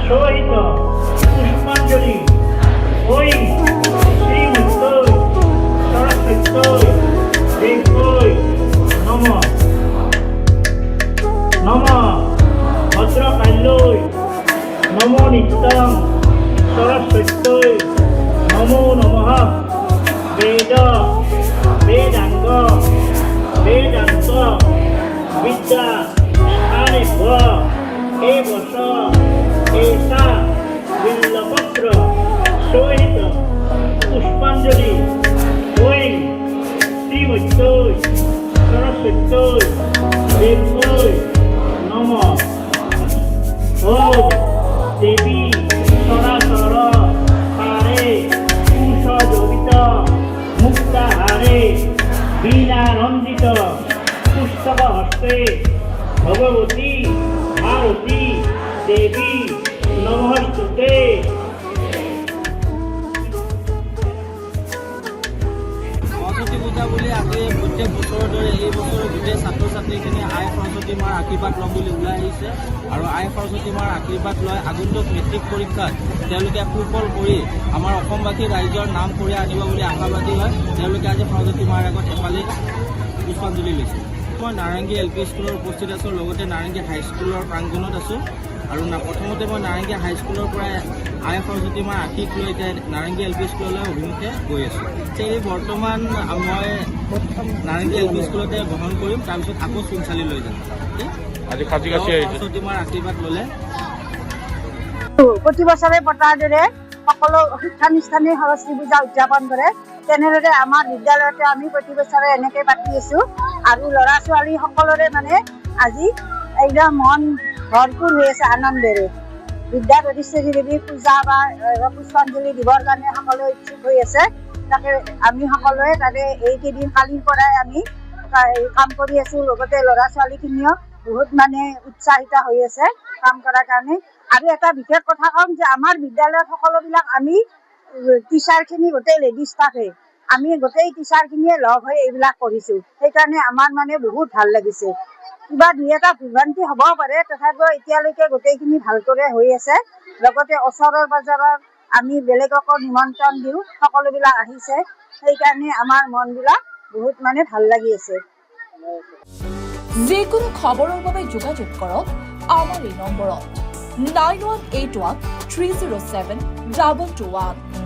সহিত পুষ্পাঞ্জলি ওই শ্রীমূর্তৈ সরস্বত্যৈ দেবৈ নমঃ নমঃ ভদ্রকাল্যৈ নমো নিত্যং সরস্বত্যৈ নমো নমঃ বেদ বেদাঙ্গ বেদান্ত বিদ্যা স্থানেভ্য এবস এষা বিল্লপত্র সহিত পুষ্পাঞ্জলি ওই শ্রীমূর্তৈ সরস্বত্যৈ দেবৈ নমঃ ওম দেবী সরাসর হারে কুশজোড়িত মুক্তাহারে বীণানন্দিত পুস্তক হস্তে ভগবতী ভারতী দেবী নমস্তুতে। সৰস্বতী পূজা বুলি আজি প্ৰত্যেক বছৰৰ দৰে এই বছৰো গোটেই ছাত্ৰ ছাত্ৰীখিনিয়ে আই সৰস্বতী মাৰ আশীৰ্বাদ ল'ম বুলি ওলাই আহিছে আৰু আই সৰস্বতী মাৰ আশীৰ্বাদ লৈ আগন্তুক মেট্ৰিক পৰীক্ষাত তেওঁলোকে সুফল কৰি আমাৰ অসমবাসী ৰাইজৰ নাম কঢ়িয়াই আনিব বুলি আশাবাদী হয়। তেওঁলোকে আজি সৰস্বতী মাৰ আগত এফালে পুষ্পাঞ্জলি লৈছে। মই নাৰেংগী LP স্কুলৰ উপস্থিত আছোঁ, লগতে নাৰেংগী হাইস্কুলৰ প্ৰাংগণত আছোঁ আৰু প্ৰথমতে মই নাৰেংগী হাইস্কুলৰ পৰা আই সৰস্বতী মাৰ আশীষ লৈ এতিয়া নাৰেংগী LP স্কুললৈ অভিমুখে গৈ আছোঁ। এই বৰ্তমান মই নাৰেংগী LP স্কুলতে গ্ৰহণ কৰিম, তাৰপিছত আকৌ চুনচালি লৈ যাম। আজি সৰস্বতী মাৰ আশীৰ্বাদ ল'লে প্ৰতি বছৰে পতাৰ দৰে সকলো শিক্ষানুষ্ঠানে সৰস্বতী পূজা উদযাপন কৰে। তেনেদৰে আমাৰ বিদ্যালয়তে আমি প্ৰতি বছৰে এনেকৈ পাতি আছোঁ আৰু ল'ৰা ছোৱালী সকলোৰে মানে আজি একদম মন ভৰপূৰ হৈ আছে আনন্দেৰে। বিদ্যা প্ৰতিষ্ঠানী দেৱীৰ পূজা বা পুষ্পাঞ্জলি দিবৰ কাৰণে সকলোৱে ইচ্ছুক হৈ আছে। তাকে আমি সকলোৱে তাতে এইকেইদিন কালিৰ পৰাই আমি কাম কৰি আছোঁ, লগতে ল'ৰা ছোৱালীখিনিও বহুত মানে উৎসাহিত হৈ আছে কাম কৰাৰ কাৰণে। আৰু এটা বিশেষ কথা ক'ম যে আমাৰ বিদ্যালয়ত সকলোবিলাক আমি টিচাৰখিনি গোটেই লেডিজ ষ্টাফে আমি গোটেই টিচাৰখিনিয়ে লগ হৈ এইবিলাক কৰিছোঁ। সেইকাৰণে আমাৰ মানে বহুত ভাল লাগিছে। কিবা দুই এটা ভ্ৰান্তি হ'ব পাৰে, তথাপিও এতিয়ালৈকে গোটেইখিনি ভালদৰে হৈ আছে। লগতে ওচৰৰ পাজৰৰ আমি বেলেগকো নিমন্ত্ৰণ দিওঁ, সকলোবিলাক আহিছে। সেইকাৰণে আমাৰ মনবিলাক বহুত মানে ভাল লাগি আছে। যিকোনো খবৰৰ বাবে যোগাযোগ কৰক আমাৰ এই নম্বৰত 9181 307 221।